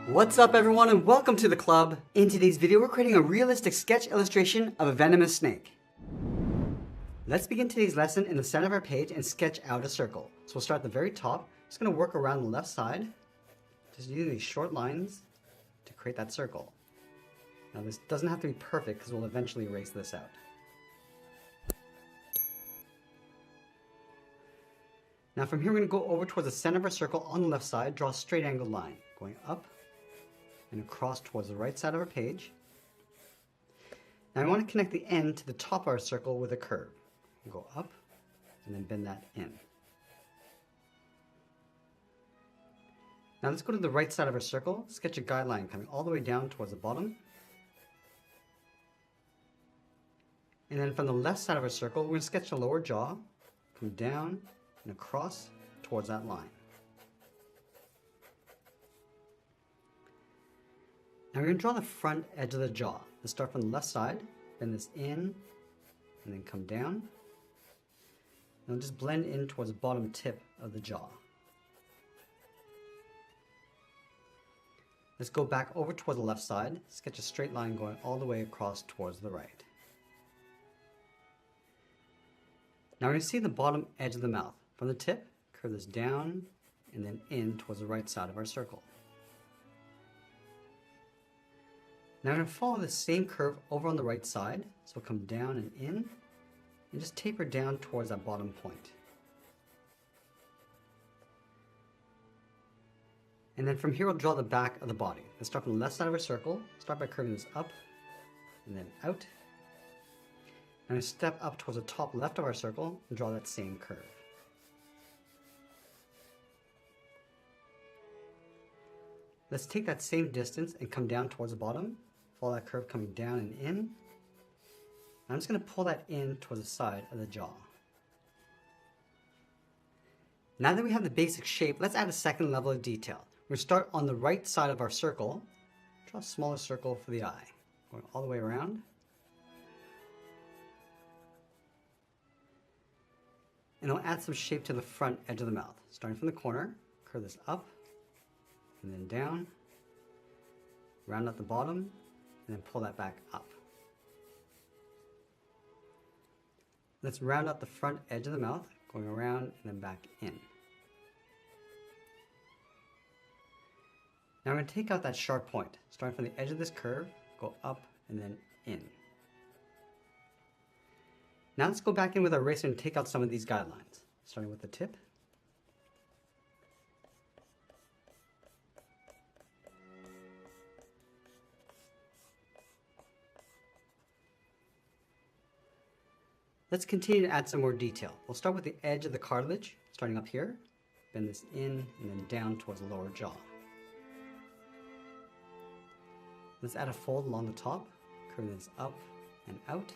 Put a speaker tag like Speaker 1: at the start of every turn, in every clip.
Speaker 1: What's up everyone and welcome to the club. In today's video we're creating a realistic sketch illustration of a venomous snake. Let's begin today's lesson in the center of our page and sketch out a circle. So we'll start at the very top. Just going to work around the left side, just using these short lines to create that circle. Now this doesn't have to be perfect because we'll eventually erase this out. Now from here we're going to go over towards the center of our circle on the left side, draw a straight angled line going up and across towards the right side of our page. Now I want to connect the end to the top of our circle with a curve. We'll go up and then bend that in. Now let's go to the right side of our circle, sketch a guideline coming all the way down towards the bottom. And then from the left side of our circle, we're going to sketch the lower jaw, come down and across towards that line. Now we're going to draw the front edge of the jaw. Let's start from the left side, bend this in, and then come down. And we'll just blend in towards the bottom tip of the jaw. Let's go back over towards the left side, sketch a straight line going all the way across towards the right. Now we're going to see the bottom edge of the mouth. From the tip, curve this down and then in towards the right side of our circle. Now I'm going to follow the same curve over on the right side, so we'll come down and in, and just taper down towards that bottom point. And then from here we'll draw the back of the body. Let's start from the left side of our circle, start by curving this up, and then out. I'm going to step up towards the top left of our circle and draw that same curve. Let's take that same distance and come down towards the bottom. Follow that curve coming down and in. I'm just going to pull that in towards the side of the jaw. Now that we have the basic shape, let's add a second level of detail. We're going to start on the right side of our circle. Draw a smaller circle for the eye, going all the way around. And I'll add some shape to the front edge of the mouth. Starting from the corner, curve this up, and then down, round out the bottom, and then pull that back up. Let's round out the front edge of the mouth, going around and then back in. Now I'm going to take out that sharp point. Starting from the edge of this curve, go up and then in. Now let's go back in with our eraser and take out some of these guidelines. Starting with the tip. Let's continue to add some more detail. We'll start with the edge of the cartilage, starting up here, bend this in and then down towards the lower jaw. Let's add a fold along the top, curve this up and out.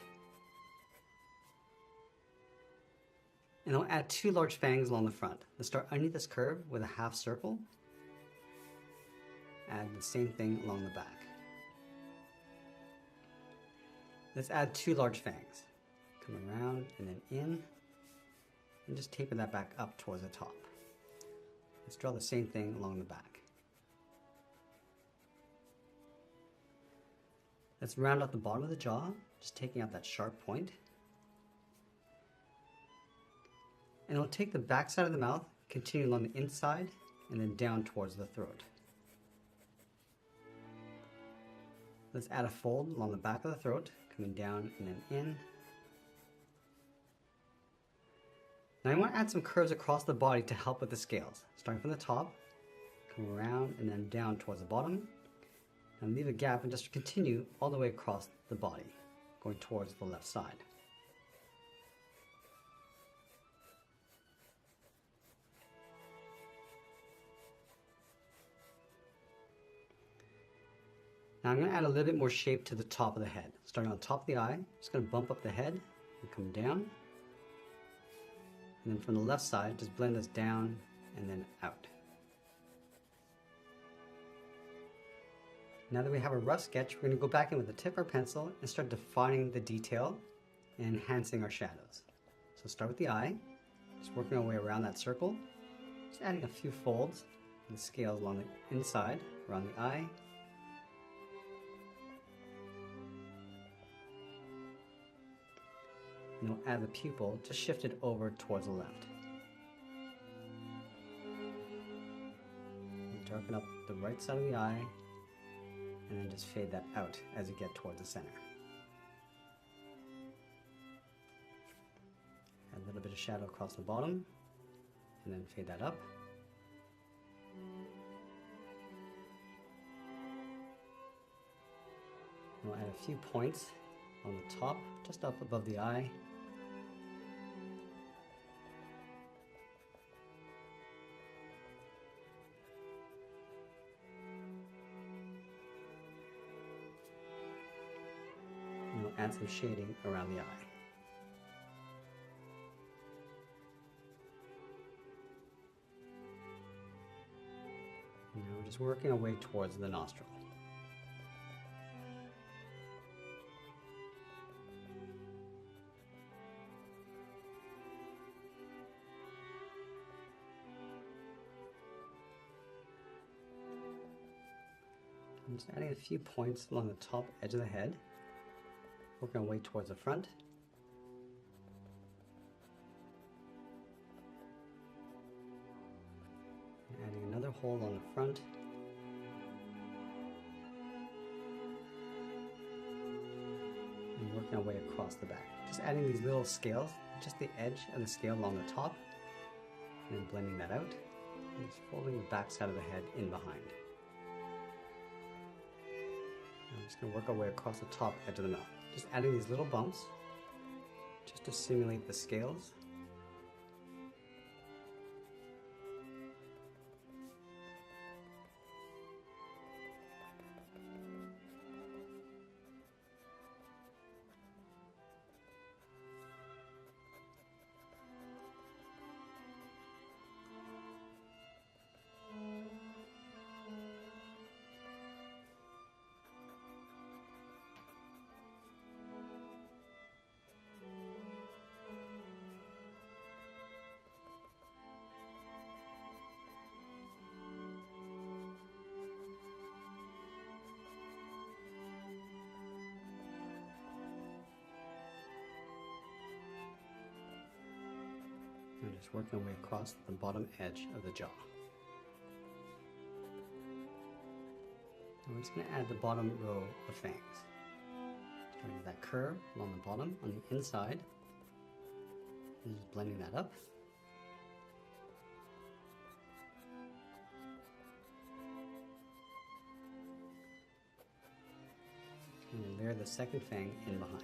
Speaker 1: And I'll add two large fangs along the front. Let's start underneath this curve with a half circle. Add the same thing along the back. Let's add two large fangs. Come around and then in, and just taper that back up towards the top. Let's draw the same thing along the back. Let's round out the bottom of the jaw, just taking out that sharp point. And we'll take the back side of the mouth, continue along the inside, and then down towards the throat. Let's add a fold along the back of the throat, coming down and then in. Now I want to add some curves across the body to help with the scales. Starting from the top, come around and then down towards the bottom, and leave a gap and just continue all the way across the body, going towards the left side. Now I'm going to add a little bit more shape to the top of the head. Starting on top of the eye, just going to bump up the head and come down. And then from the left side, just blend this down and then out. Now that we have a rough sketch, we're going to go back in with the tip of our pencil and start defining the detail and enhancing our shadows. So start with the eye, just working our way around that circle, just adding a few folds And the scales along the inside, around the eye. And we'll add the pupil just shifted over towards the left. And darken up the right side of the eye, and then just fade that out as you get towards the center. Add a little bit of shadow across the bottom, and then fade that up. And we'll add a few points on the top, just up above the eye. And we'll add some shading around the eye. And now we're just working our way towards the nostril. I'm just adding a few points along the top edge of the head, working our way towards the front. And adding another hole on the front. And working our way across the back. Just adding these little scales, just the edge of the scale along the top, and then blending that out, and just folding the back side of the head in behind. I'm just going to work our way across the top edge of the mouth. Just adding these little bumps, just to simulate the scales. And just working our way across the bottom edge of the jaw. And we're just going to add the bottom row of fangs. Starting with that curve along the bottom on the inside. And just blending that up. And then layer the second fang in behind.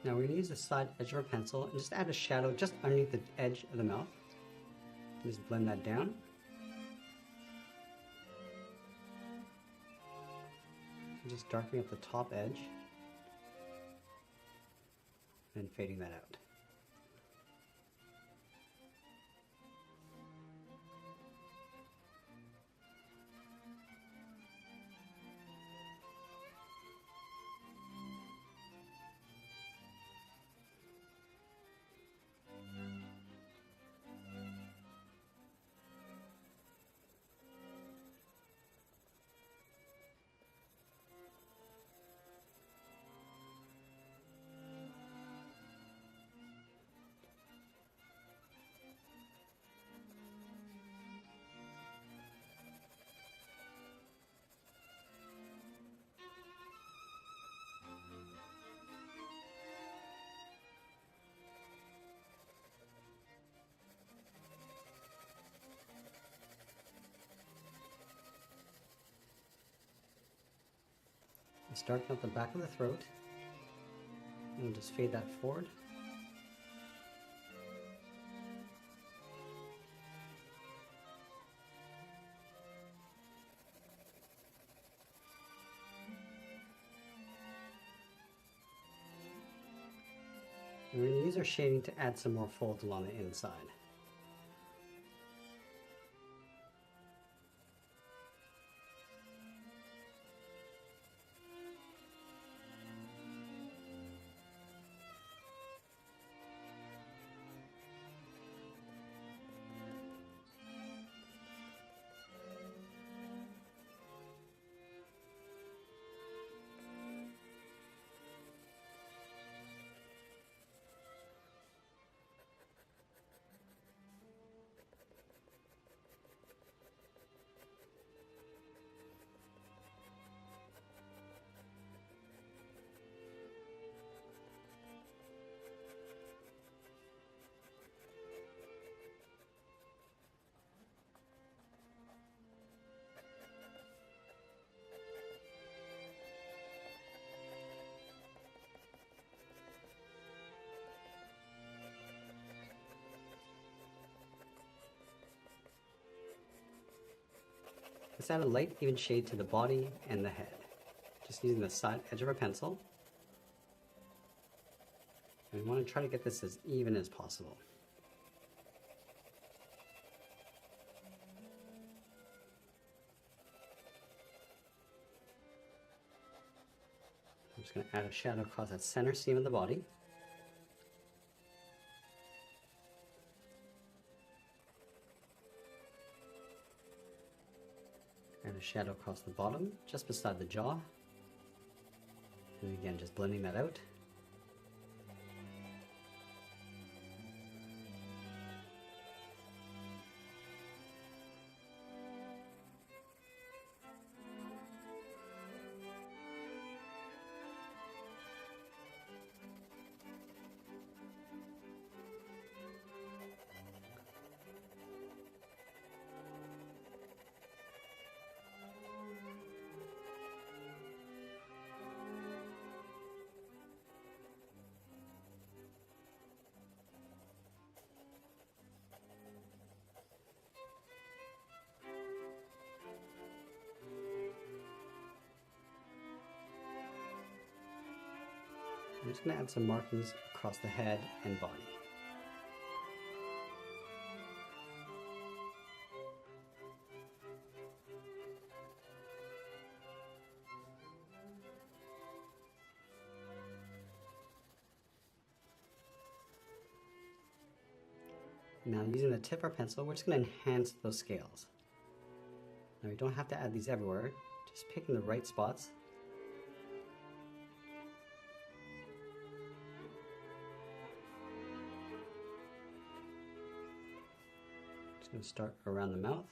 Speaker 1: Now we're going to use the side edge of our pencil and just add a shadow just underneath the edge of the mouth. Just blend that down. And just darkening up the top edge and fading that out. Starting at the back of the throat, and we'll just fade that forward. And we're going to use our shading to add some more folds along the inside. Let's add a light even shade to the body and the head, just using the side edge of our pencil. And we want to try to get this as even as possible. I'm just going to add a shadow across that center seam of the body. And a shadow across the bottom, just beside the jaw. And again, just blending that out. I'm just going to add some markings across the head and body. Now using the tip of our pencil, we're just going to enhance those scales. Now we don't have to add these everywhere, just picking the right spots. Just going to start around the mouth.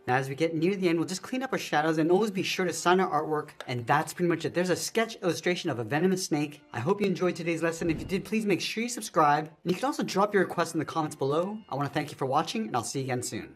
Speaker 1: Now as we get near the end, we'll just clean up our shadows and always be sure to sign our artwork. And that's pretty much it. There's a sketch illustration of a venomous snake. I hope you enjoyed today's lesson. If you did, please make sure you subscribe. And you can also drop your requests in the comments below. I want to thank you for watching, and I'll see you again soon.